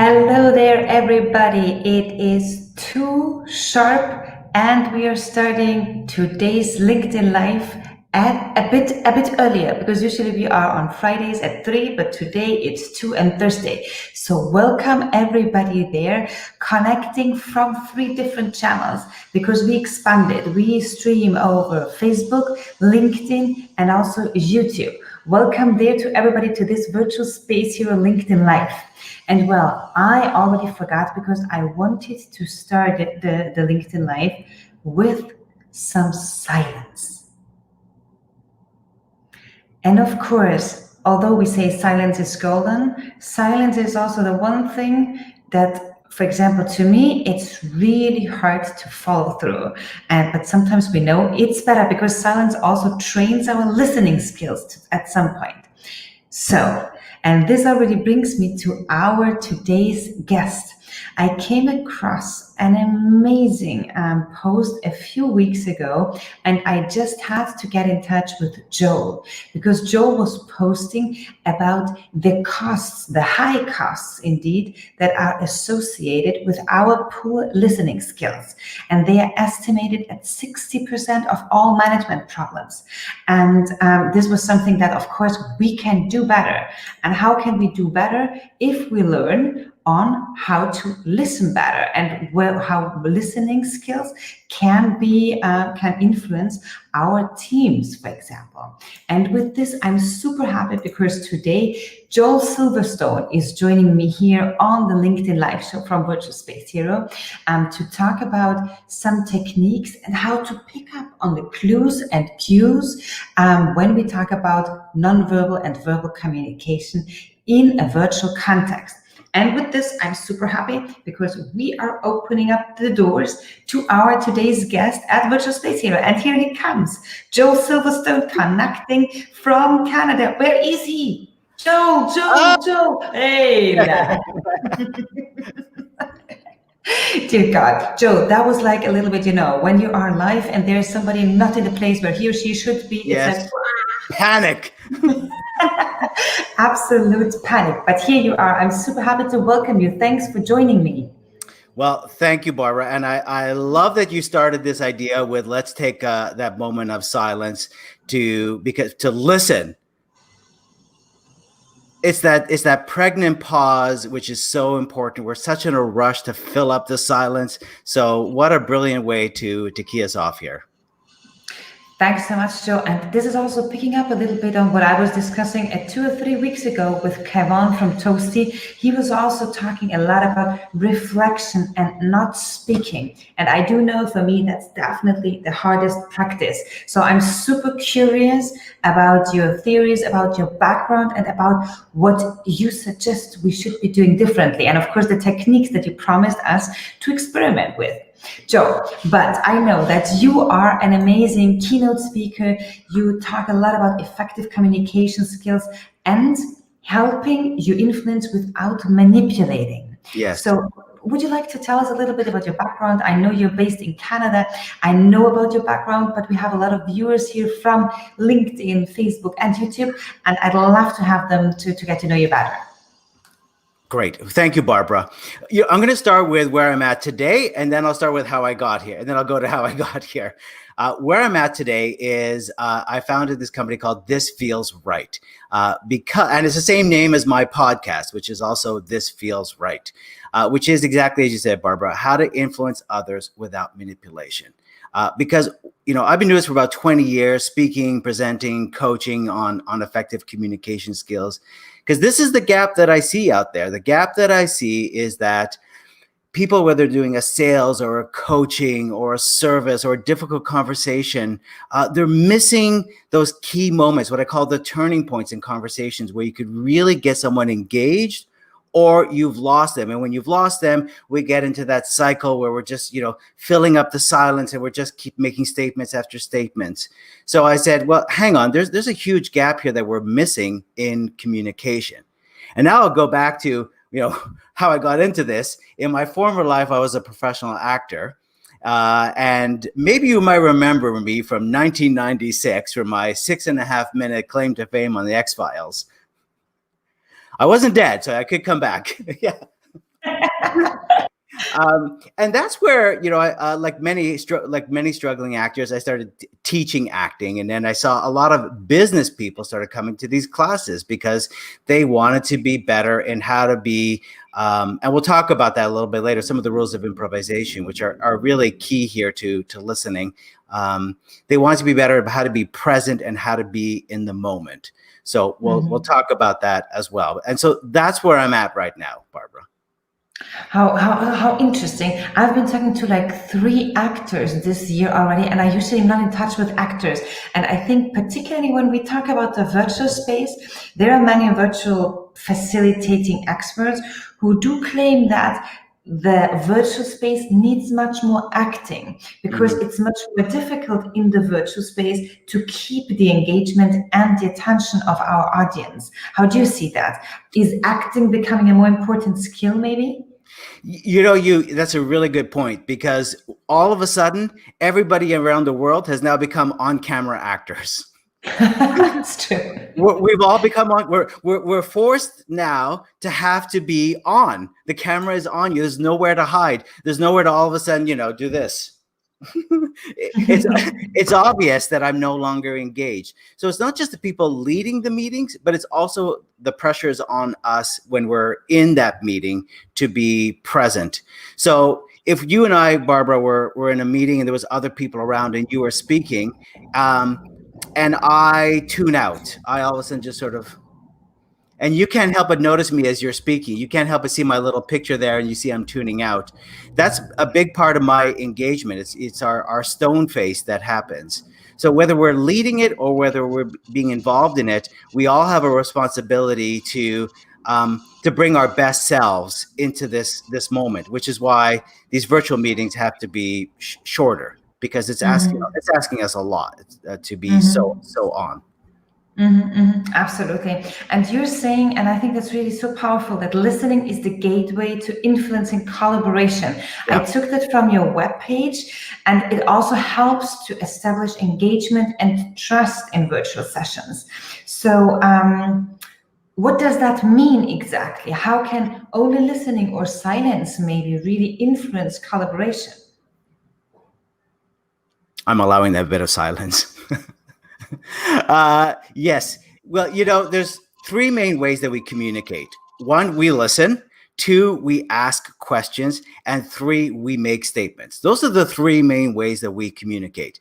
Hello there, everybody. It is 2 sharp, and we are starting today's LinkedIn Live at a bit earlier because usually we are on Fridays at 3, but today it's 2 and Thursday. So welcome everybody there, connecting from 3 different channels because we expanded. We stream over Facebook, LinkedIn, and also YouTube. Welcome there to everybody to this virtual space here on LinkedIn Live. And well, I already forgot because I wanted to start the LinkedIn Live with some silence. And of course, although we say silence is golden, silence is also the one thing that, for example, to me, it's really hard to follow through. But sometimes we know it's better because silence also trains our listening skills at some point. So, and this already brings me to our today's guest. I came across an amazing post a few weeks ago, and I just had to get in touch with Joel because Joel was posting about the costs, the high costs indeed, that are associated with our poor listening skills. And they are estimated at 60% of all management problems. And this was something that, of course, we can do better. And how can we do better? If we learn on how to listen better and how listening skills can influence our teams, for example. And with this, I'm super happy because today Joel Silverstone is joining me here on the LinkedIn Live show from Virtual Space Hero to talk about some techniques and how to pick up on the clues and cues when we talk about nonverbal and verbal communication in a virtual context. And with this, I'm super happy because we are opening up the doors to our today's guest at Virtual Space Hero. And here he comes, Joel Silverstone, connecting from Canada. Where is he? Joel. Hey, dear God, Joe, that was like a little bit, when you are live and there's somebody not in the place where he or she should be. Yes. It's like panic. Absolute panic. But here you are. I'm super happy to welcome you. Thanks for joining me. Well, thank you, Barbara. And I love that you started this idea with let's take that moment of silence to listen. It's that pregnant pause, which is so important. We're such in a rush to fill up the silence. So what a brilliant way to key us off here. Thanks so much, Joe. And this is also picking up a little bit on what I was discussing 2 or 3 weeks ago with Kevin from Toasty. He was also talking a lot about reflection and not speaking. And I do know for me, that's definitely the hardest practice. So I'm super curious about your theories, about your background, and about what you suggest we should be doing differently. And of course, the techniques that you promised us to experiment with. Joe, but I know that you are an amazing keynote speaker. You talk a lot about effective communication skills and helping you influence without manipulating. Yes. So would you like to tell us a little bit about your background? I know you're based in Canada. I know about your background, but we have a lot of viewers here from LinkedIn, Facebook, and YouTube, and I'd love to have them to get to know you better. Great. Thank you, Barbara. I'm going to start with where I'm at today, and then I'll start with how I got here, and then I'll go to how I got here. Where I'm at today is I founded this company called This Feels Right, and it's the same name as my podcast, which is also This Feels Right, which is exactly as you said, Barbara, how to influence others without manipulation. Because I've been doing this for about 20 years, speaking, presenting, coaching on effective communication skills. Because this is the gap that I see out there. The gap that I see is that people, whether doing a sales or a coaching or a service or a difficult conversation, they're missing those key moments, what I call the turning points in conversations, where you could really get someone engaged, or you've lost them. And when you've lost them, we get into that cycle where we're just, filling up the silence and we're just keep making statements after statements. So I said, well, hang on, there's a huge gap here that we're missing in communication. And now I'll go back to, how I got into this. In my former life, I was a professional actor. And maybe you might remember me from 1996 from my 6.5-minute claim to fame on the X-Files. I wasn't dead, so I could come back. Yeah. And that's where, you know, like many struggling actors, I started teaching acting, and then I saw a lot of business people started coming to these classes because they wanted to be better in how to be. And we'll talk about that a little bit later. Some of the rules of improvisation, which are really key here to listening. They want to be better about how to be present and how to be in the moment. So we'll talk about that as well. And so that's where I'm at right now, Barbara. How interesting. I've been talking to like 3 actors this year already, and I usually am not in touch with actors. And I think particularly when we talk about the virtual space, there are many virtual facilitating experts who do claim that the virtual space needs much more acting because it's much more difficult in the virtual space to keep the engagement and the attention of our audience. How do you see that? Is acting becoming a more important skill maybe? You know, that's a really good point, because all of a sudden everybody around the world has now become on-camera actors. That's true. We've all become on. We're forced now to have to be on. The camera is on you. There's nowhere to hide. There's nowhere to all of a sudden, you know, do this. It's obvious that I'm no longer engaged. So it's not just the people leading the meetings, but it's also the pressures on us when we're in that meeting to be present. So if you and I, Barbara, were in a meeting and there was other people around and you were speaking, and I tune out, I all of a sudden just sort of, and you can't help but notice me as you're speaking. You can't help but see my little picture there, and you see I'm tuning out. That's a big part of my engagement. It's our stone face that happens. So whether we're leading it or whether we're being involved in it, we all have a responsibility to bring our best selves into this moment, which is why these virtual meetings have to be shorter, because it's asking us a lot to be so on. Absolutely. And you're saying, and I think that's really so powerful, that listening is the gateway to influencing collaboration. Yeah. I took that from your webpage, and it also helps to establish engagement and trust in virtual sessions. So, what does that mean exactly? How can only listening or silence maybe really influence collaboration? I'm allowing that bit of silence. Yes. Well, you know, there's 3 main ways that we communicate. 1, we listen. 2, we ask questions. And 3, we make statements. Those are the 3 main ways that we communicate.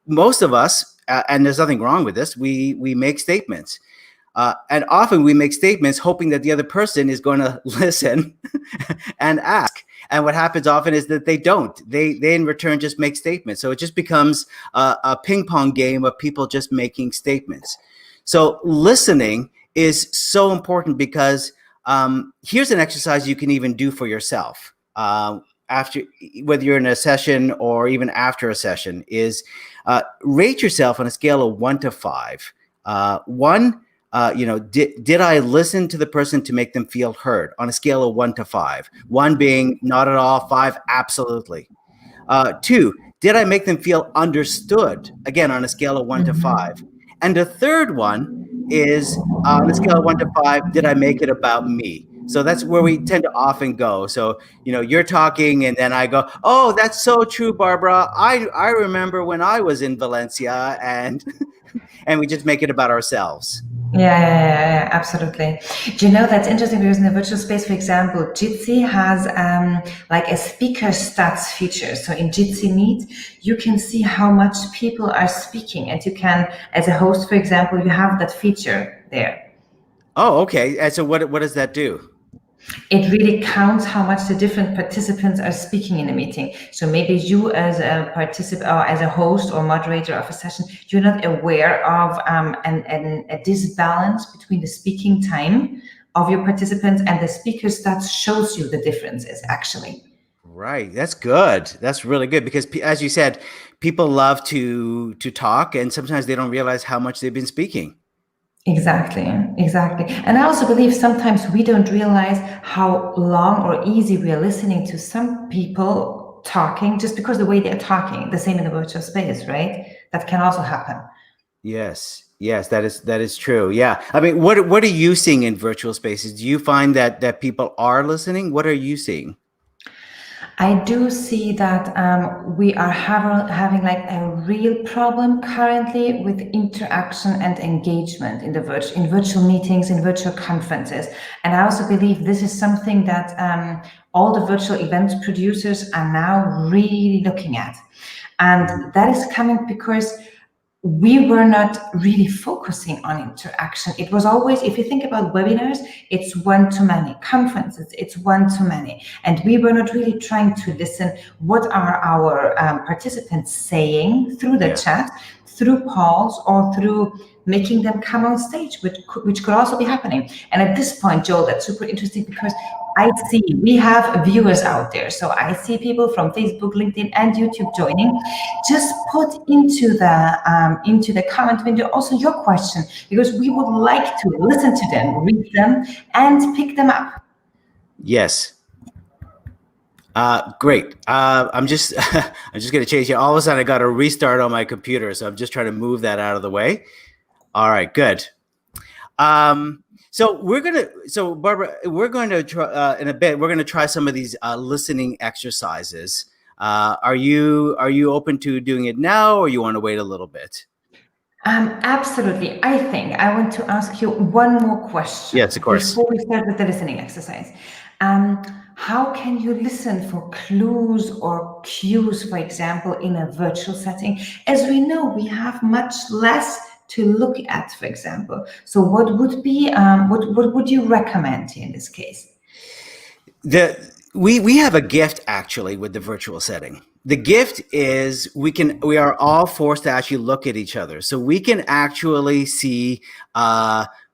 Most of us, and there's nothing wrong with this, we make statements. And often we make statements hoping that the other person is going to listen and ask. And what happens often is that they don't. They in return just make statements. So it just becomes a ping pong game of people just making statements. So listening is so important, because here's an exercise you can even do for yourself after, whether you're in a session or even after a session, is rate yourself on a scale of 1 to 5. 1, did I listen to the person to make them feel heard, on a scale of 1 to 5? 1 being not at all, 5 absolutely. 2, did I make them feel understood? Again, on a scale of 1 to 5. And the third one is on a scale of 1 to 5, did I make it about me? So that's where we tend to often go. So, you know, you're talking and then I go, oh, that's so true, Barbara. I remember when I was in Valencia, and and we just make it about ourselves. Yeah, absolutely. Do you know, that's interesting, because in the virtual space, for example, Jitsi has like a speaker stats feature. So in Jitsi Meet, you can see how much people are speaking, and you can, as a host, for example, you have that feature there. Oh, okay. And so what does that do? It really counts how much the different participants are speaking in a meeting. So maybe you, as a participant or as a host or moderator of a session, you're not aware of a disbalance between the speaking time of your participants and the speaker stats shows you the differences, actually. Right. That's good. That's really good, because as you said, people love to talk, and sometimes they don't realize how much they've been speaking. Exactly. And I also believe sometimes we don't realize how long or easy we are listening to some people talking just because the way they're talking, the same in the virtual space, right? That can also happen. Yes. Yes, that is true. Yeah. I mean, what are you seeing in virtual spaces? Do you find that people are listening? What are you seeing? I do see that we are having like a real problem currently with interaction and engagement in in virtual meetings, in virtual conferences. And I also believe this is something that all the virtual event producers are now really looking at. And that is coming because we were not really focusing on interaction. It was always, if you think about webinars, it's one to many. Conferences, it's one to many. And we were not really trying to listen. What are our participants saying through the chat, through polls, or through making them come on stage, which could also be happening. And at this point, Joel, that's super interesting because I see we have viewers out there. So I see people from Facebook, LinkedIn, and YouTube joining. Just put into the comment window also your question, because we would like to listen to them, read them, and pick them up. Yes. Great. I'm just I'm just gonna change it. All of a sudden, I got a restart on my computer, so I'm just trying to move that out of the way. All right, good. So Barbara, we're going to try in a bit. We're going to try some of these listening exercises. Are you open to doing it now, or you want to wait a little bit? Absolutely. I think I want to ask you one more question. Yes, of course. Before we start with the listening exercise. How can you listen for clues or cues, for example, in a virtual setting? As we know, we have much less to look at, for example. So what would be, what would you recommend in this case? We have a gift actually with the virtual setting. The gift is we are all forced to actually look at each other, so we can actually see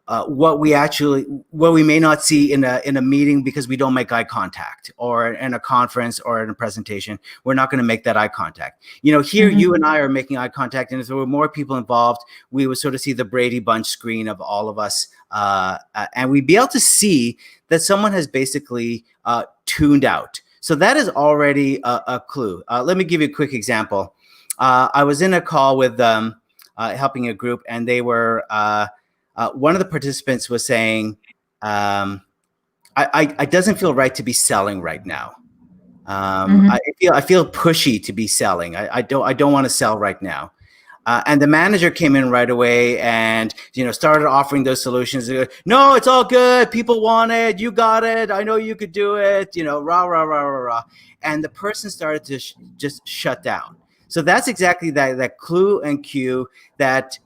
what we may not see in a meeting because we don't make eye contact, or in a conference or in a presentation. We're not going to make that eye contact. Here you and I are making eye contact, and if there were more people involved, we would sort of see the Brady Bunch screen of all of us, and we'd be able to see that someone has basically tuned out. So that is already a clue. Let me give you a quick example. I was in a call with helping a group, and they were one of the participants was saying, "I doesn't feel right to be selling right now. I feel pushy to be selling. I don't want to sell right now." And the manager came in right away and started offering those solutions. No, it's all good. People want it. You got it. I know you could do it. Rah rah rah rah rah. And the person started to just shut down. So that's exactly that clue and cue. That's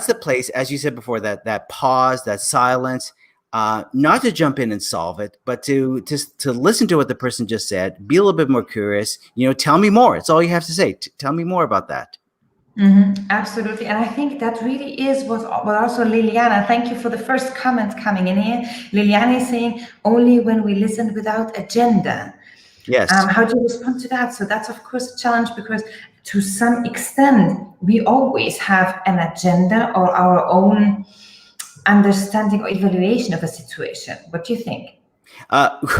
the place, as you said before, that pause, that silence. Not to jump in and solve it, but to listen to what the person just said. Be a little bit more curious. Tell me more. It's all you have to say. Tell me more about that. Absolutely. And I think that really is what also Liliana, thank you for the first comment coming in here. Liliana is saying only when we listen without agenda. Yes. How do you respond to that? So that's of course a challenge, because to some extent we always have an agenda or our own understanding or evaluation of a situation. What do you think?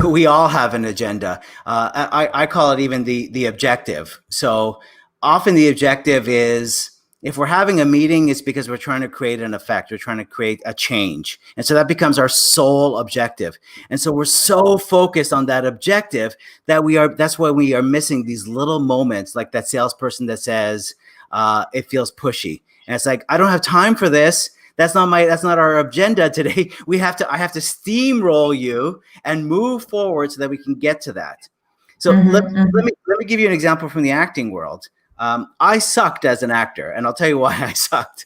We all have an agenda. I call it even the objective. So often the objective is, if we're having a meeting, it's because we're trying to create an effect. We're trying to create a change. And so that becomes our sole objective. And so we're so focused on that objective that's why we are missing these little moments, like that salesperson that says, it feels pushy. And it's like, I don't have time for this. That's not our agenda today. I have to steamroll you and move forward so that we can get to that. So let me give you an example from the acting world. I sucked as an actor, and I'll tell you why I sucked.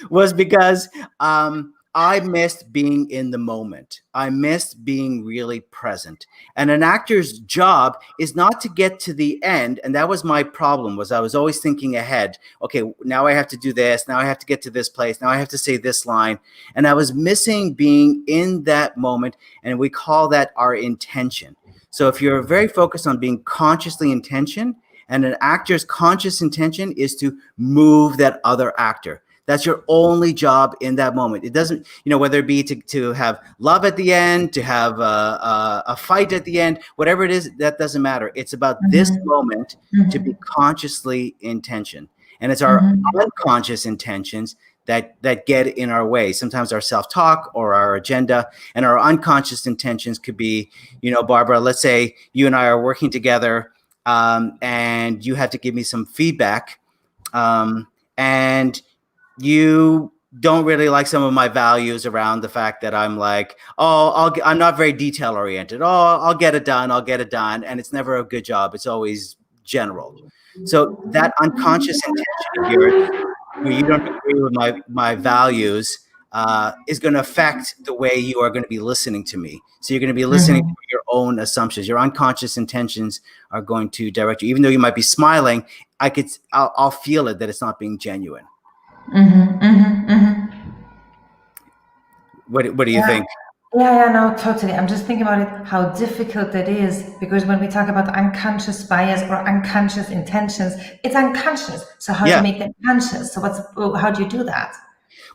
Was because I missed being in the moment. I missed being really present. And an actor's job is not to get to the end. And that was my problem, was I was always thinking ahead. Okay, now I have to do this. Now I have to get to this place. Now I have to say this line. And I was missing being in that moment. And we call that our intention. So if you're very focused on being consciously intention, and an actor's conscious intention is to move that other actor. That's your only job in that moment. It doesn't, whether it be to have love at the end, to have a fight at the end, whatever it is, that doesn't matter. It's about this moment to be consciously intention. And it's our unconscious intentions that get in our way. Sometimes our self-talk or our agenda, and our unconscious intentions could be, Barbara, let's say you and I are working together, and you had to give me some feedback, and you don't really like some of my values around the fact that I'm like, I'm not very detail oriented. I'll get it done. And it's never a good job. It's always general. So that unconscious intention of yours, where you don't agree with my values, is going to affect the way you are going to be listening to me. So you're going to be listening to your own assumptions. Your unconscious intentions are going to direct you. Even though you might be smiling, I'll feel it that it's not being genuine. What do you think? Yeah, no, totally. I'm just thinking about it, how difficult that is, because when we talk about unconscious bias or unconscious intentions, it's unconscious. So how do you make them conscious? So how do you do that?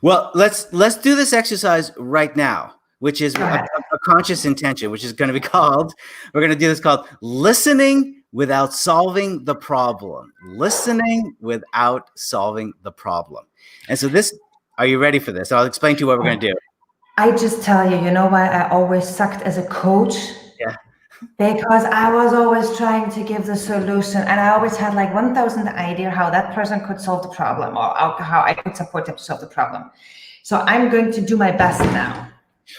Well, let's do this exercise right now, which is a conscious intention, which is going to be called, we're going to do this called listening without solving the problem. Listening without solving the problem. And so are you ready for this? I'll explain to you what we're going to do. I just tell you, you know why I always sucked as a coach? Yeah. Because I was always trying to give the solution, and I always had like 1,000 idea how that person could solve the problem, or how I could support them to solve the problem. So I'm going to do my best now.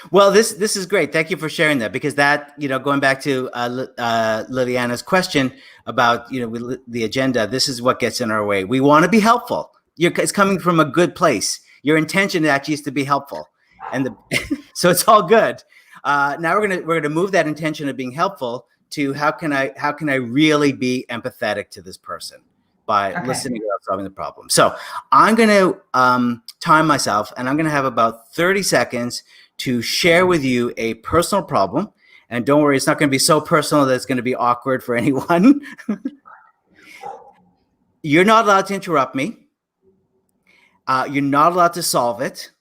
Well, this is great. Thank you for sharing that, because that, going back to Liliana's question about, the agenda, this is what gets in our way. We want to be helpful. It's coming from a good place. Your intention actually is to be helpful. So it's all good. Now we're gonna move that intention of being helpful to how can I really be empathetic to this person by listening without solving the problem. So I'm gonna time myself, and I'm gonna have about 30 seconds to share with you a personal problem. And don't worry, it's not gonna be so personal that it's gonna be awkward for anyone. You're not allowed to interrupt me. You're not allowed to solve it.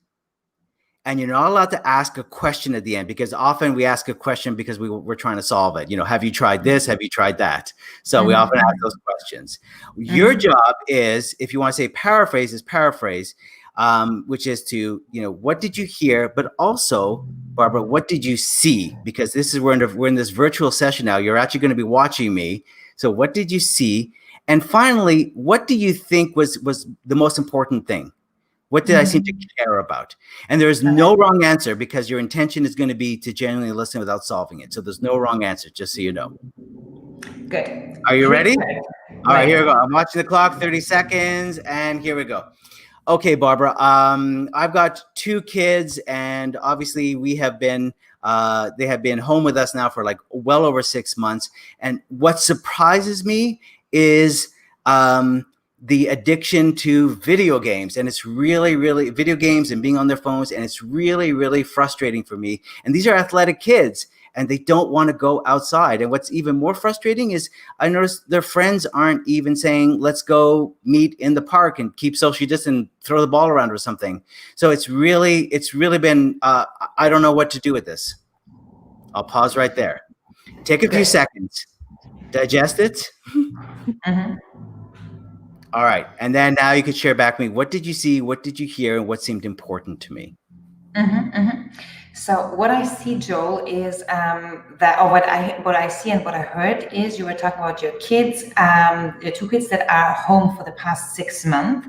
And you're not allowed to ask a question at the end, because often we ask a question because we're trying to solve it. Have you tried this? Have you tried that? So we often ask those questions. Your job is, if you want to say paraphrase, which is to, what did you hear? But also, Barbara, what did you see? Because we're in this virtual session now. You're actually going to be watching me. So what did you see? And finally, what do you think was the most important thing? What did I seem to care about? And there is no wrong answer, because your intention is going to be to genuinely listen without solving it. So there's no wrong answer, just so you know. Good. Are you ready? All right, here we go. I'm watching the clock, 30 seconds, and here we go. Okay, Barbara, I've got 2 kids, and obviously they have been home with us now for like well over 6 months. And what surprises me is the addiction to video games. And it's really, really video games and being on their phones. And it's really, really frustrating for me. And these are athletic kids, and they don't want to go outside. And what's even more frustrating is I noticed their friends aren't even saying, let's go meet in the park and keep social distance and throw the ball around or something. So it's really been, I don't know what to do with this. I'll pause right there. Take a few seconds. Digest it. All right. And then now you could share back with me. What did you see? What did you hear? And what seemed important to me? So what I see, Joel, is what I see and what I heard is you were talking about your kids, your 2 kids that are home for the past 6 months.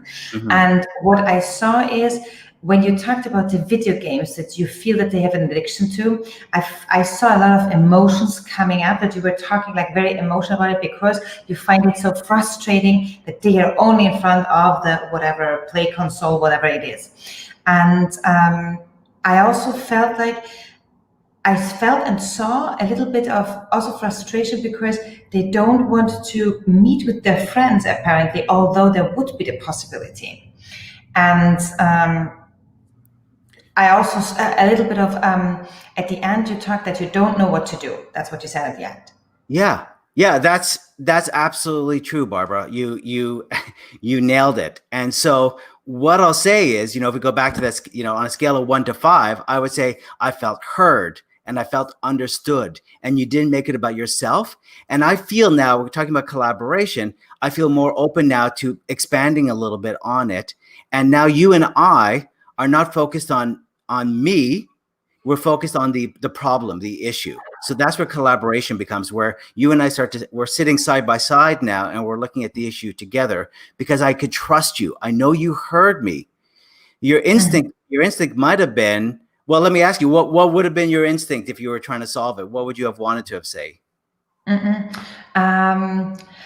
And what I saw is, when you talked about the video games that you feel that they have an addiction to, I saw a lot of emotions coming up, that you were talking like very emotional about it, because you find it so frustrating that they are only in front of the whatever play console, whatever it is. And I also felt and saw a little bit of also frustration, because they don't want to meet with their friends, apparently, although there would be the possibility. And I also a little bit of at the end you talked that you don't know what to do. That's what you said at the end. Yeah, that's absolutely true, Barbara. You nailed it. And so what I'll say is, if we go back to this, on a scale of 1 to 5, I would say I felt heard and I felt understood, and you didn't make it about yourself. And I feel now, we're talking about collaboration, I feel more open now to expanding a little bit on it. And now you and I are not focused on me, we're focused on the problem, the issue. So that's where collaboration becomes, where you and I we're sitting side by side now, and we're looking at the issue together because I could trust you. I know you heard me. Your instinct might have been, well, let me ask you, what would have been your instinct if you were trying to solve it? What would you have wanted to have said?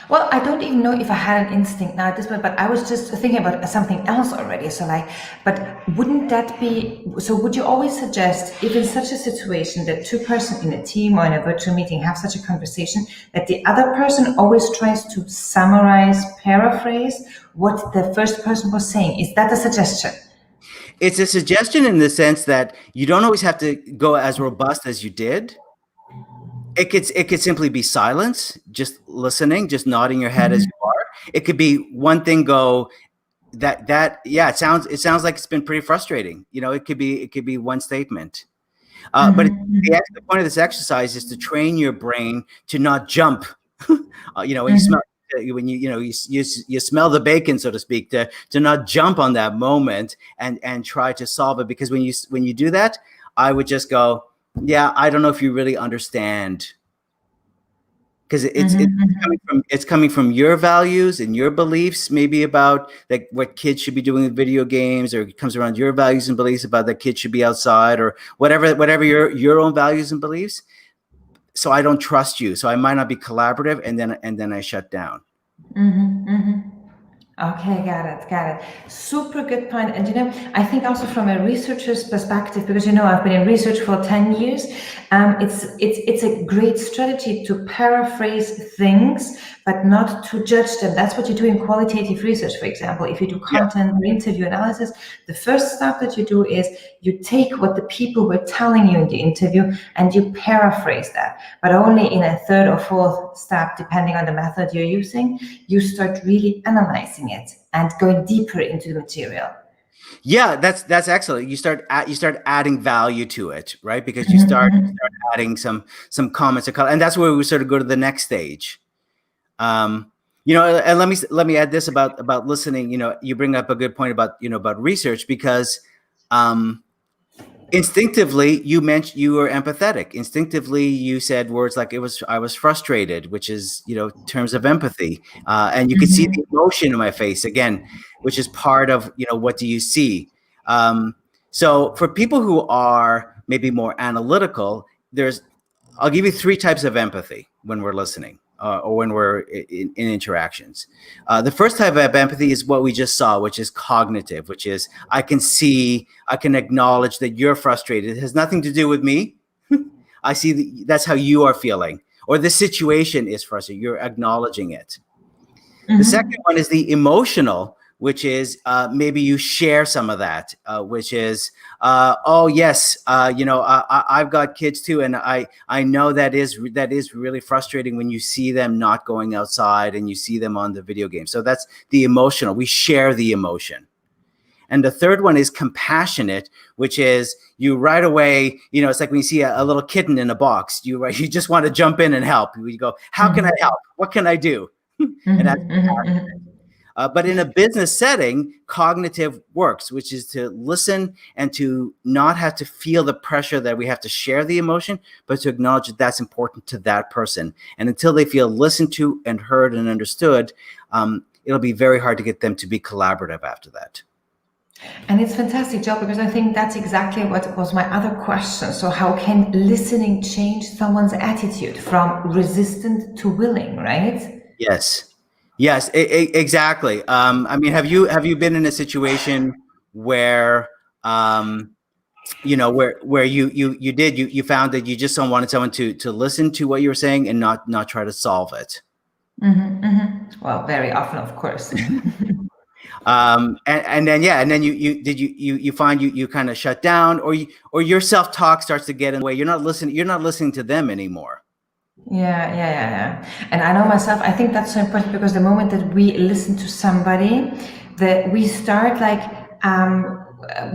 Well, I don't even know if I had an instinct now at this point, but I was just thinking about something else already. So like, but wouldn't that be, so would you always suggest, if in such a situation that two persons in a team or in a virtual meeting have such a conversation, that the other person always tries to summarize, paraphrase what the first person was saying? Is that a suggestion? It's a suggestion in the sense that you don't always have to go as robust as you did. It could simply be silence, just listening, just nodding your head as you are. It could be one thing go that yeah, it sounds like it's been pretty frustrating. You know, it could be one statement. But the point of this exercise is to train your brain to not jump. When you smell you smell the bacon, so to speak, to not jump on that moment and try to solve it. Because when you do that, I would just go, yeah, I don't know if you really understand, because it's coming from your values and your beliefs, maybe about like what kids should be doing with video games, or it comes around your values and beliefs about that kids should be outside, or whatever your own values and beliefs. So I don't trust you, so I might not be collaborative, and then I shut down. Okay, got it. Super good point. And I think also from a researcher's perspective, because I've been in research for 10 years, it's a great strategy to paraphrase things, but not to judge them. That's what you do in qualitative research, for example. If you do content or interview analysis, the first step that you do is you take what the people were telling you in the interview and you paraphrase that, but only in a third or fourth step, depending on the method you're using, you start really analyzing it and going deeper into the material. Yeah, that's excellent. You start adding value to it, right? Because you start adding some comments, and that's where we sort of go to the next stage. And let me add this about listening. You bring up a good point about research, because instinctively you mentioned you were empathetic. Instinctively you said words like I was frustrated, which is terms of empathy, and you could see the emotion in my face again, which is part of what do you see. So for people who are maybe more analytical, I'll give you 3 types of empathy when we're listening. Or when we're in interactions. The first type of empathy is what we just saw, which is cognitive, which is I can acknowledge that you're frustrated. It has nothing to do with me. I see that's how you are feeling, or the situation is frustrating. You're acknowledging it. The second one is the emotional, which is maybe you share some of that, which is, oh yes, I've got kids too, and I know that is really frustrating when you see them not going outside and you see them on the video game. So that's the emotional. We share the emotion. And the third one is compassionate, which is you right away, it's like when you see a little kitten in a box, you just want to jump in and help. You go, how can I help? What can I do? And that's compassionate. But in a business setting, cognitive works, which is to listen and to not have to feel the pressure that we have to share the emotion, but to acknowledge that that's important to that person. And until they feel listened to and heard and understood, it'll be very hard to get them to be collaborative after that. And it's a fantastic job, because I think that's exactly what was my other question. So how can listening change someone's attitude from resistant to willing, right? Yes, exactly. I mean, have you been in a situation where, where you found that you just don't wanted someone to listen to what you were saying and not try to solve it? Well, very often, of course. And then you find you kind of shut down, or your self-talk starts to get in the way. You're not listening to them anymore. Yeah. And I know myself, I think that's so important, because the moment that we listen to somebody, that we start like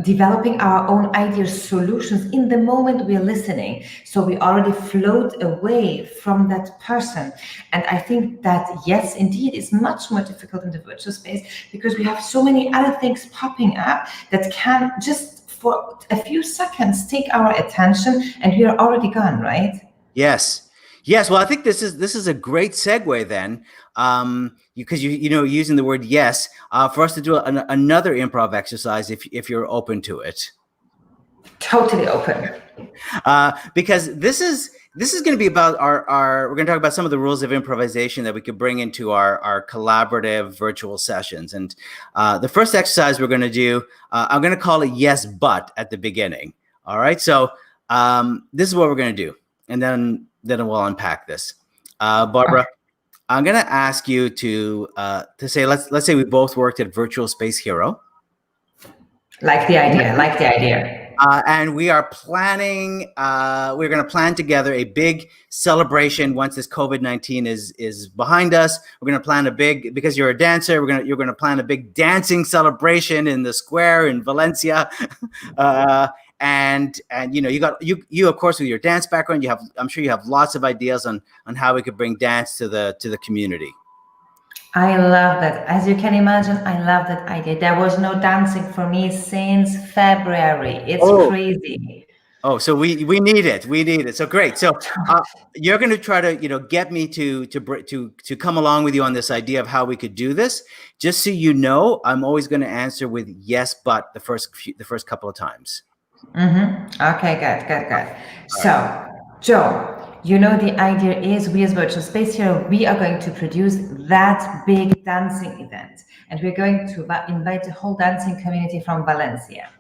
developing our own ideas, solutions in the moment we're listening. So we already float away from that person. And I think that, yes, indeed, it's much more difficult in the virtual space because we have so many other things popping up that can just for a few seconds take our attention and we are already gone, right? Yes. Yes. Well, I think this is a great segue then, because using the word yes, for us to do another improv exercise if you're open to it. Totally open. Because this is going to be about our we're going to talk about some of the rules of improvisation that we could bring into our collaborative virtual sessions. And the first exercise we're going to do, I'm going to call it yes, but at the beginning. All right. So this is what we're going to do. And then we'll unpack this. Barbara, I'm going to ask you to say, let's say we both worked at Virtual Space Hero. Like the idea. And we are planning. We're going to plan together a big celebration once this COVID-19 is behind us. We're going to plan a big, because you're a dancer. You're going to plan a big dancing celebration in the square in Valencia. And you of course with your dance background, I'm sure you have lots of ideas on how we could bring dance to the community. I love that. As you can imagine, I love that idea. There was no dancing for me since February. It's crazy. Oh, so we need it. We need it. So great. So you're going to try to get me to come along with you on this idea of how we could do this. Just so you know, I'm always going to answer with yes, but the first couple of times. Mm-hmm. Okay, good. So, Joe, the idea is we as Virtual Space Hero, we are going to produce that big dancing event. And we're going to invite the whole dancing community from Valencia.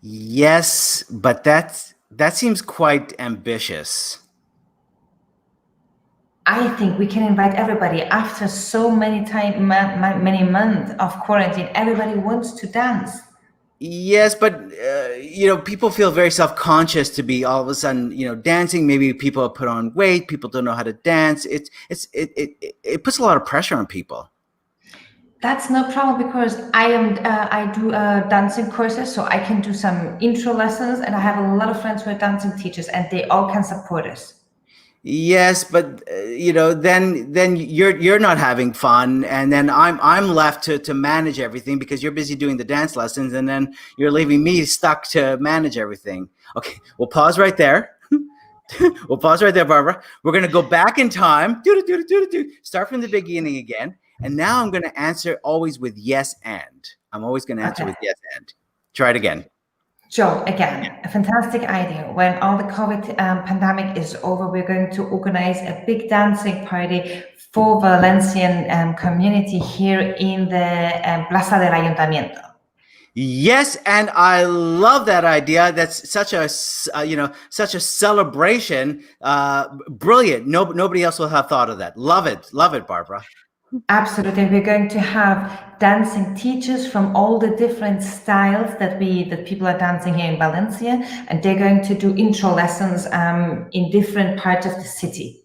Yes, but that seems quite ambitious. I think we can invite everybody after so many months of quarantine. Everybody wants to dance. Yes, but people feel very self-conscious to be all of a sudden dancing. Maybe people have put on weight. People don't know how to dance. It puts a lot of pressure on people. That's no problem because I do dancing courses, so I can do some intro lessons, and I have a lot of friends who are dancing teachers, and they all can support us. Yes, but then you're not having fun, and then I'm left to manage everything because you're busy doing the dance lessons, and then you're leaving me stuck to manage everything. Okay, we'll pause right there. We'll pause right there, Barbara. We're gonna go back in time. Start from the beginning again, and now I'm gonna answer always with yes and. I'm always gonna answer with yes and. Try it again. Joe, again, a fantastic idea. When all the COVID pandemic is over, we're going to organize a big dancing party for Valencian community here in the Plaza del Ayuntamiento. Yes, and I love that idea. That's such a celebration. Brilliant. Nobody else will have thought of that. Love it, Barbara. Absolutely. We're going to have dancing teachers from all the different styles that people are dancing here in Valencia, and they're going to do intro lessons in different parts of the city.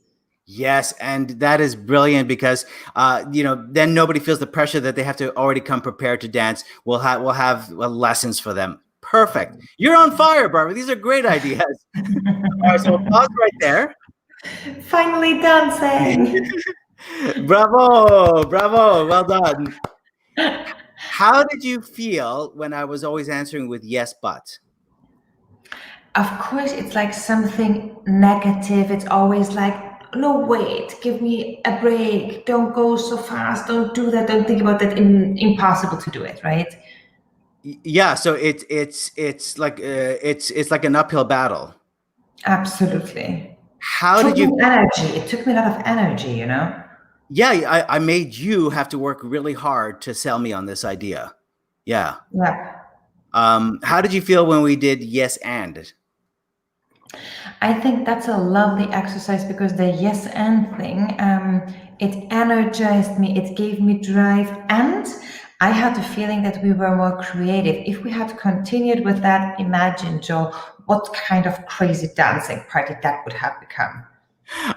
Yes, and that is brilliant because then nobody feels the pressure that they have to already come prepared to dance. We'll have lessons for them. Perfect. You're on fire, Barbara. These are great ideas. All right, so we'll pause right there. Finally dancing. Bravo, well done. How did you feel when I was always answering with yes, but? Of course, it's like something negative. It's always like, no, wait, give me a break. Don't go so fast. Don't do that. Don't think about that. Impossible to do it, right? Yeah, so it's like an uphill battle. Absolutely. How did you? Energy. It took me a lot of energy, Yeah, I made you have to work really hard to sell me on this idea. Yeah. Yeah. How did you feel when we did yes and? I think that's a lovely exercise because the yes and thing, it energized me, it gave me drive, and I had the feeling that we were more creative. If we had continued with that, imagine, Joe, what kind of crazy dancing party that would have become.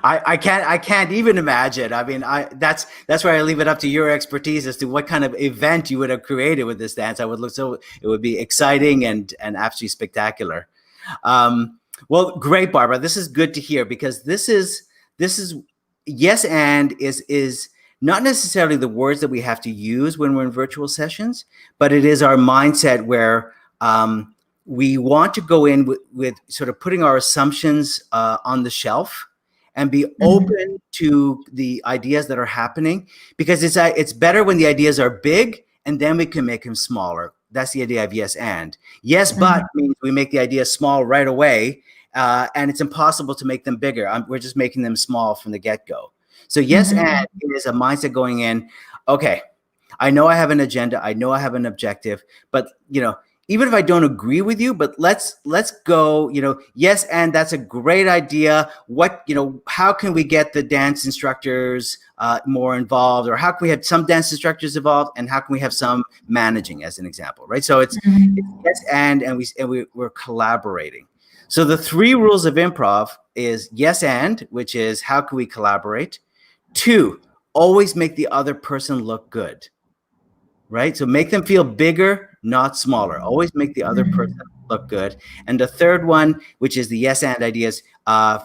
I can't even imagine. I mean, that's where I leave it up to your expertise as to what kind of event you would have created with this dance. I would look so it would be exciting and absolutely spectacular. Well, great, Barbara. This is good to hear because this is yes and is not necessarily the words that we have to use when we're in virtual sessions, but it is our mindset where we want to go in with sort of putting our assumptions on the shelf and be open to the ideas that are happening, because it's better when the ideas are big and then we can make them smaller. That's the idea of yes and. Yes, but means we make the idea small right away, and it's impossible to make them bigger. We're just making them small from the get-go. So yes and is a mindset going in, okay, I know I have an agenda, I know I have an objective, but even if I don't agree with you, but let's go, yes, and that's a great idea. What, how can we get the dance instructors more involved, or how can we have some dance instructors involved, and how can we have some managing, as an example, right? So it's yes, and we're collaborating. So the 3 rules of improv is yes, and, which is how can we collaborate? 2, always make the other person look good. Right? So make them feel bigger, not smaller. Always make the other person look good. And the 3rd one, which is the yes and ideas,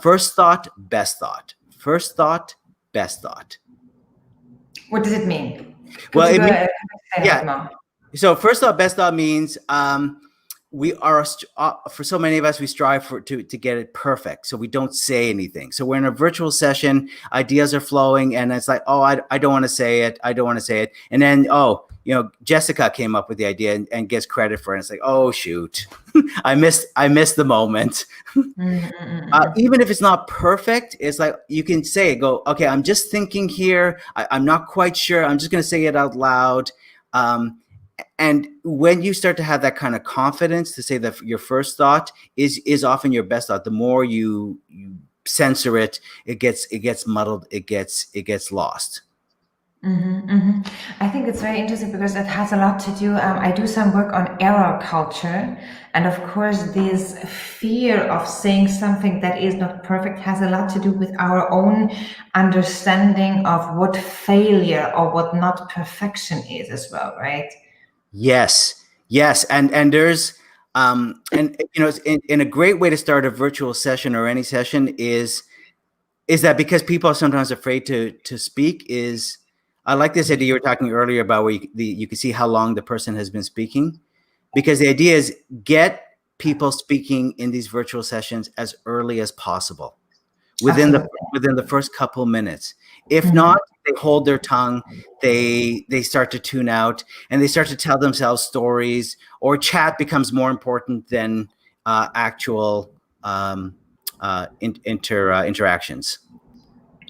first thought, best thought. First thought, best thought. What does it mean? Well, it means, yeah. So first thought, best thought means we are, for so many of us, we strive to get it perfect. So we don't say anything. So we're in a virtual session, ideas are flowing, and it's like, oh, I don't want to say it. I don't want to say it. And then, Jessica came up with the idea and gets credit for it. And it's like, oh, shoot, I missed the moment. Even if it's not perfect, it's like, you can say it, go, okay, I'm just thinking here. I'm not quite sure. I'm just going to say it out loud. And when you start to have that kind of confidence to say that your first thought is often your best thought, the more you censor it, it gets muddled, it gets lost. I think it's very interesting because it has a lot to do. I do some work on error culture, and of course, this fear of saying something that is not perfect has a lot to do with our own understanding of what failure or what not perfection is as well, right? Yes, and there's in a great way to start a virtual session or any session is that because people are sometimes afraid to speak. I like this idea you were talking earlier about where you can see how long the person has been speaking, because the idea is get people speaking in these virtual sessions as early as possible within the first couple minutes. If not, they hold their tongue, they start to tune out, and they start to tell themselves stories, or chat becomes more important than actual interactions.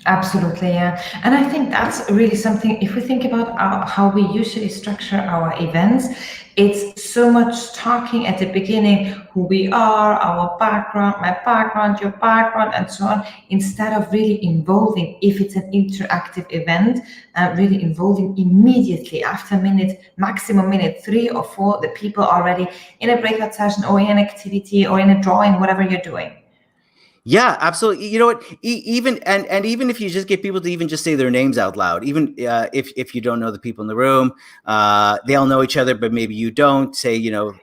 Absolutely, yeah. And I think that's really something, if we think about how we usually structure our events, it's so much talking at the beginning, who we are, our background, my background, your background, and so on, instead of really involving, if it's an interactive event, really involving immediately after maximum minute 3 or 4, the people already in a breakout session or in an activity or in a drawing, whatever you're doing. Yeah, absolutely. You know what? Even even if you just get people to even just say their names out loud, even if you don't know the people in the room, they all know each other, but maybe you don't. Say,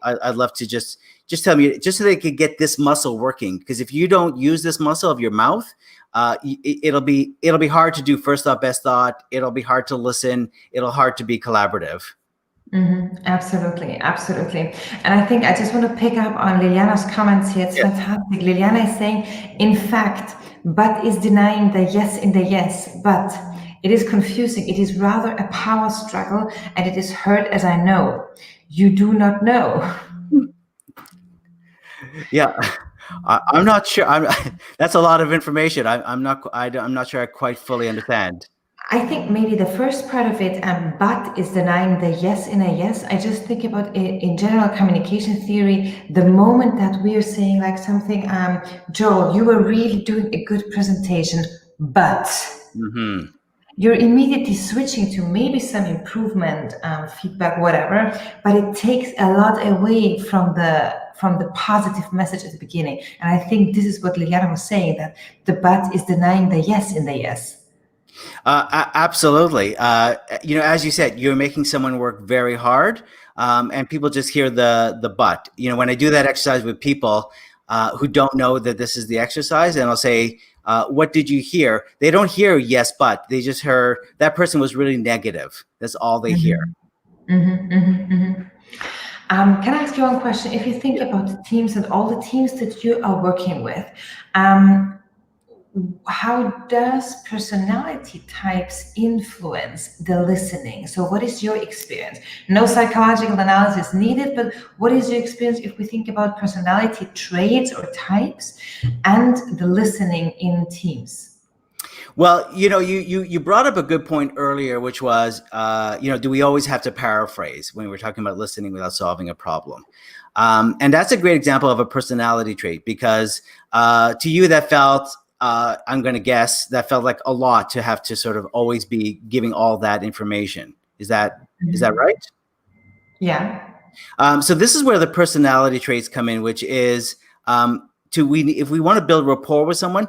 I'd love to just tell me, just so they could get this muscle working. Because if you don't use this muscle of your mouth, it'll be hard to do first thought, best thought. It'll be hard to listen. It'll hard to be collaborative. Absolutely. And I think I just want to pick up on Liliana's comments here. It's fantastic. Liliana is saying, in fact, but is denying the yes in the yes, but it is confusing. It is rather a power struggle, and it is hurt as I know. You do not know. Yeah, I'm not sure. That's a lot of information. I'm not sure I quite fully understand. I think maybe the first part of it, but is denying the yes in a yes. I just think about it in general communication theory, the moment that we are saying like something, Joel, you were really doing a good presentation, but you're immediately switching to maybe some improvement, feedback, whatever, but it takes a lot away from the from the positive message at the beginning. And I think this is what Liliana was saying, that the but is denying the yes in the yes. Absolutely. As you said, you're making someone work very hard, and people just hear the but. When I do that exercise with people who don't know that this is the exercise, and I'll say, "What did you hear?" They don't hear yes, but they just heard that person was really negative. That's all they hear. Can I ask you one question? If you think about the teams and all the teams that you are working with, how does personality types influence the listening? So what is your experience? No psychological analysis needed, but what is your experience if we think about personality traits or types and the listening in teams? Well, you brought up a good point earlier, which was, do we always have to paraphrase when we're talking about listening without solving a problem? And that's a great example of a personality trait, because to you that felt, I'm going to guess, that felt like a lot to have to sort of always be giving all that information. Is that right? Yeah. So this is where the personality traits come in, which is if we want to build rapport with someone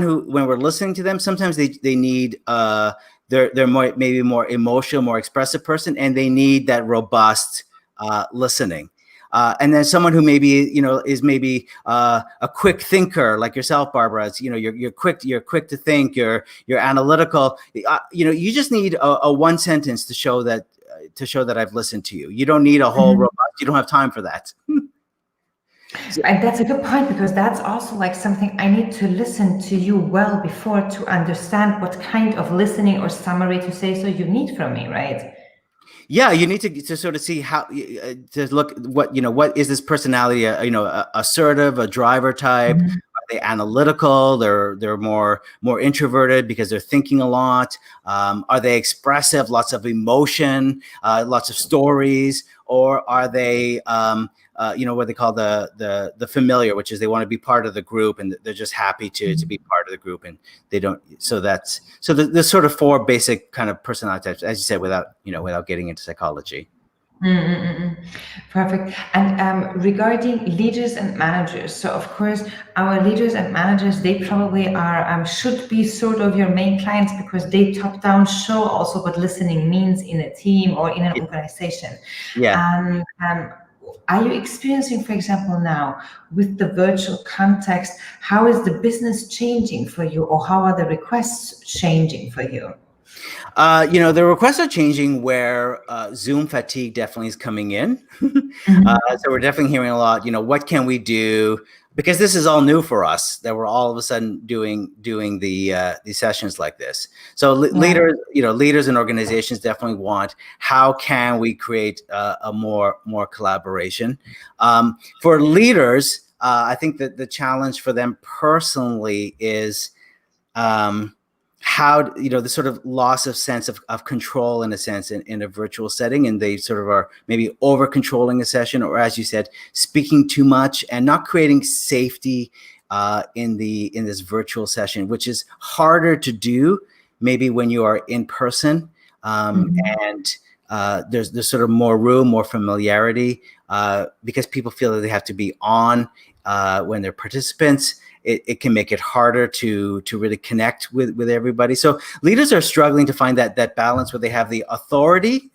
who, when we're listening to them, sometimes they need they're maybe more emotional, more expressive person, and they need that robust listening. And then someone who maybe is maybe a quick thinker, like yourself, Barbara. It's, you're quick to think. You're analytical. You just need a one sentence to show that I've listened to you. You don't need a whole robust. You don't have time for that. And that's a good point, because that's also like something I need to listen to you well before to understand what kind of listening or summary to say so you need from me, right? Yeah, you need to sort of see how to look what is this personality? Assertive, a driver type. Are they analytical? They're more introverted because they're thinking a lot. Are they expressive? Lots of emotion, lots of stories, or are they what they call the familiar, which is they want to be part of the group and they're just happy to be part of the group, and they don't. So there's sort of four basic kind of personality types, as you said, without getting into psychology. Perfect. And regarding leaders and managers, so of course our leaders and managers, they probably are should be sort of your main clients, because they top down show also what listening means in a team or in an organization. Yeah. And are you experiencing, for example, now with the virtual context, how is the business changing for you, or how are the requests changing for you? The requests are changing, where Zoom fatigue definitely is coming in. So we're definitely hearing a lot, what can we do? Because this is all new for us, that we're all of a sudden doing these sessions like this. So leaders and organizations definitely want, how can we create a more collaboration? For leaders, I think that the challenge for them personally is how the sort of loss of sense of control, in a sense, in a virtual setting, and they sort of are maybe over controlling a session, or, as you said, speaking too much and not creating safety in this virtual session, which is harder to do maybe when you are in person, and there's sort of more room, more familiarity, because people feel that they have to be on when they're participants. It can make it harder to really connect with everybody. So leaders are struggling to find that balance where they have the authority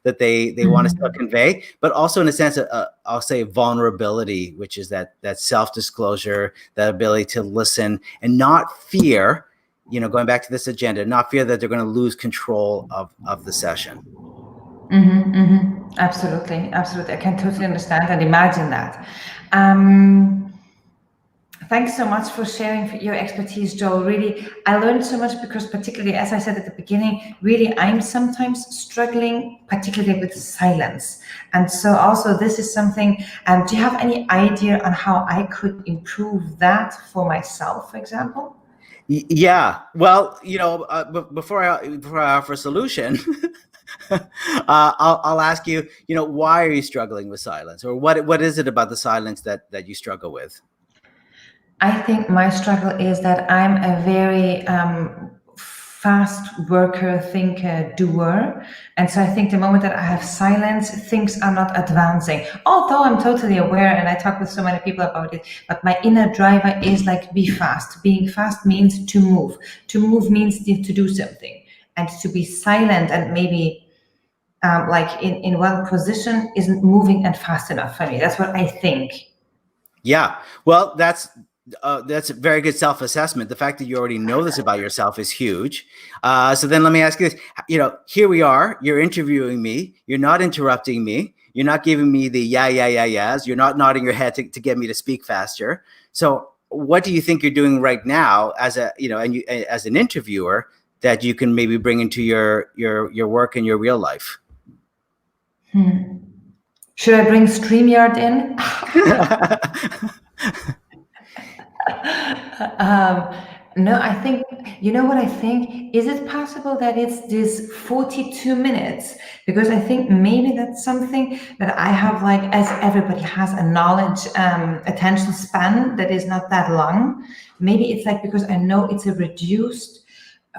that they want to still convey, but also, in a sense, I'll say vulnerability, which is that self-disclosure, that ability to listen and not fear, going back to this agenda, not fear that they're going to lose control of the session. Absolutely. I can totally understand and imagine that. Thanks so much for sharing your expertise, Joel. Really, I learned so much, because particularly, as I said at the beginning, really, I'm sometimes struggling, particularly with silence. And so also this is something, do you have any idea on how I could improve that for myself, for example? Yeah. Well, before I offer a solution, I'll ask you, why are you struggling with silence, or what is it about the silence that you struggle with? I think my struggle is that I'm a very fast worker, thinker, doer. And so I think the moment that I have silence, things are not advancing. Although I'm totally aware, and I talk with so many people about it, but my inner driver is like, be fast. Being fast means to move. To move means to do something. And to be silent and maybe like in one position isn't moving and fast enough for me. That's what I think. Yeah. Well, that's a very good self-assessment. The fact that you already know this about yourself is huge. So then let me ask you this. Here we are, you're interviewing me. You're not interrupting me. You're not giving me the yeahs. You're not nodding your head to get me to speak faster. So what do you think you're doing right now as as an interviewer that you can maybe bring into your work and your real life? Should I bring StreamYard in? No, I think, you know what I think? Is it possible that it's this 42 minutes? Because I think maybe that's something that I have, like, as everybody has a knowledge, attention span that is not that long. Maybe it's like, because I know it's a reduced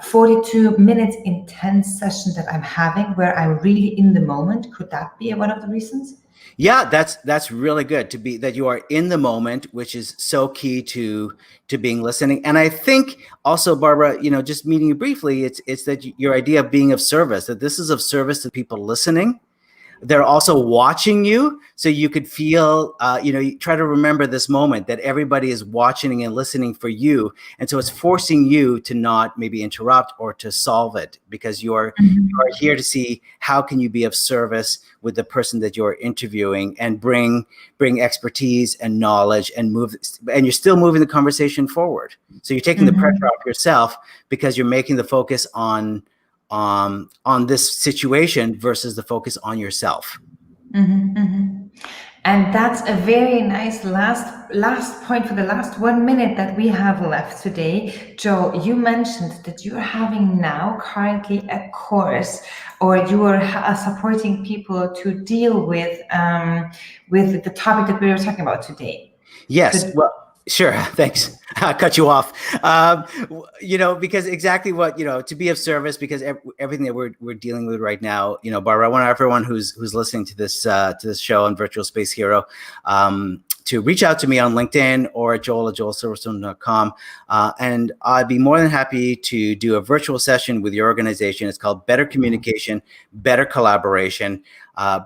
42 minutes intense session that I'm having where I'm really in the moment. Could that be one of the reasons? Yeah, that's really good, to be that you are in the moment, which is so key to being listening. And I think also, Barbara, just meeting you briefly, it's that your idea of being of service, that this is of service to people listening. They're also watching you, so you could feel, you try to remember this moment that everybody is watching and listening for you. And so it's forcing you to not maybe interrupt or to solve it, because you are here to see how can you be of service with the person that you're interviewing and bring expertise and knowledge and you're still moving the conversation forward. So you're taking the pressure off yourself because you're making the focus on this situation versus the focus on yourself. And that's a very nice last point for the last 1 minute that we have left today. Joe, you mentioned that you're having now currently a course, or you are supporting people to deal with the topic that we were talking about today. Yes. Well, sure. Thanks. I cut you off. Because exactly what, to be of service, because everything that we're dealing with right now, Barbara, I want everyone who's listening to this show on Virtual Space Hero, to reach out to me on LinkedIn or at joel@joelsilverstone.com. And I'd be more than happy to do a virtual session with your organization. It's called Better Communication, Better Collaboration,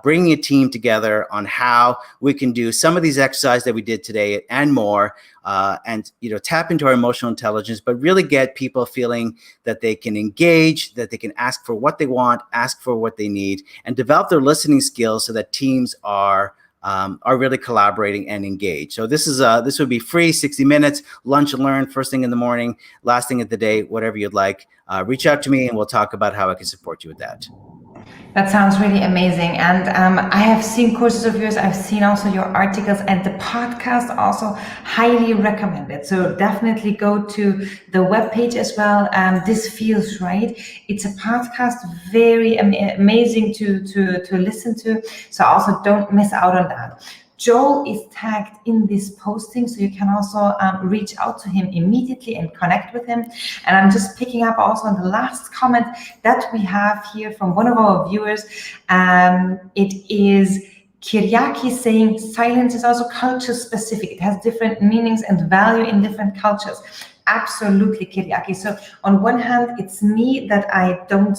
bringing a team together on how we can do some of these exercises that we did today and more, and tap into our emotional intelligence, but really get people feeling that they can engage, that they can ask for what they want, ask for what they need, and develop their listening skills so that teams are really collaborating and engaged. So this would be free, 60 minutes, lunch and learn, first thing in the morning, last thing of the day, whatever you'd like. Reach out to me and we'll talk about how I can support you with that. That sounds really amazing. And I have seen courses of yours. I've seen also your articles, and the podcast also highly recommended. So definitely go to the webpage as well. This Feels Right. It's a podcast, very amazing to listen to. So also don't miss out on that. Joel is tagged in this posting, so you can also reach out to him immediately and connect with him. And I'm just picking up also on the last comment that we have here from one of our viewers. It is Kyriaki saying silence is also culture specific. It has different meanings and value in different cultures. Absolutely, Kyriaki. So on one hand, it's me that I don't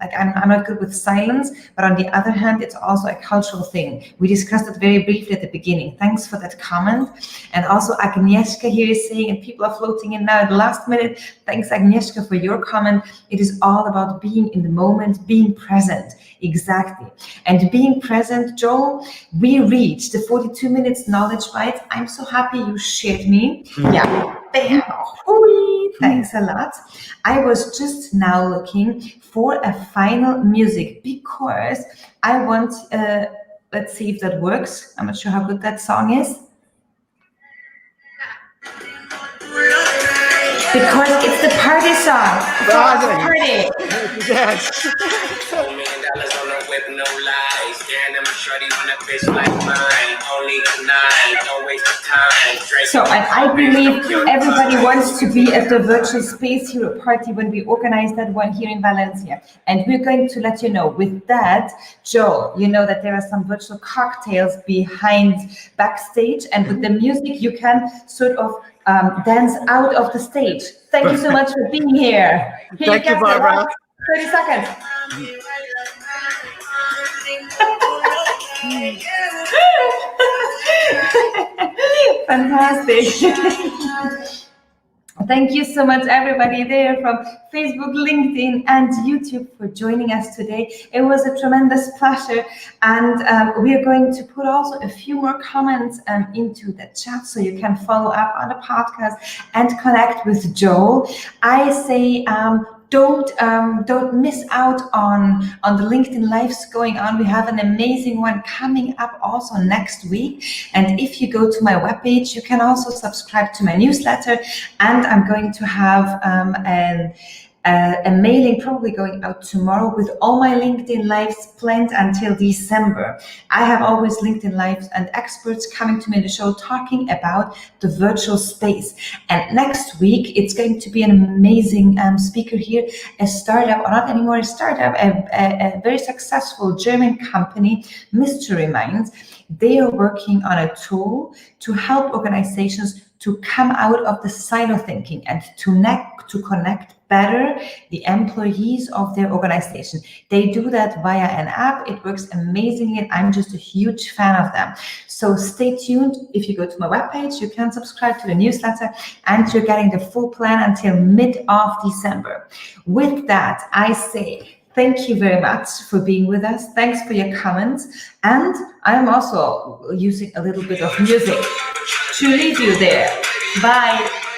I'm not good with silence, but on the other hand, it's also a cultural thing. We discussed it very briefly at the beginning. Thanks for that comment. And also Agnieszka here is saying, and people are floating in now at the last minute. Thanks, Agnieszka, for your comment. It is all about being in the moment, being present. Exactly. And being present, Joel, we reached the 42 minutes knowledge bite. I'm so happy you shared me. Yeah. Bam. Thanks a lot. I was just now looking for a final music because I want, let's see if that works. I'm not sure how good that song is. Because it's the party song. Party. Yes. $4 million on the whip, no lies. Staring at my shorty on a bitch like mine. Only tonight, don't waste your time. So, and I believe everybody wants to be at the virtual space hero party when we organize that one here in Valencia. And we're going to let you know. With that, Joe, you know that there are some virtual cocktails behind backstage, and with the music, you can sort of dance out of the stage. Thank you so much for being here. Thank you, Barbara. 30 seconds. Fantastic. Thank you so much, everybody there from Facebook, LinkedIn, and YouTube for joining us today. It was a tremendous pleasure. And we are going to put also a few more comments into the chat so you can follow up on the podcast and connect with Joel. I say, don't miss out on the LinkedIn Lives going on. We have an amazing one coming up also next week. And if you go to my webpage, you can also subscribe to my newsletter. And I'm going to have a mailing probably going out tomorrow with all my LinkedIn Lives planned until December. I have always LinkedIn Lives and experts coming to me in the show talking about the virtual space. And next week, it's going to be an amazing speaker here, a startup, or not anymore a startup, a very successful German company, Mystery Minds. They are working on a tool to help organizations to come out of the silo thinking and to connect better the employees of their organization. They do that via an app. It works amazingly, and I'm just a huge fan of them. So stay tuned. If you go to my webpage, you can subscribe to the newsletter, and you're getting the full plan until mid of December. With that, I say thank you very much for being with us. Thanks for your comments. And I'm also using a little bit of music to leave you there. Bye.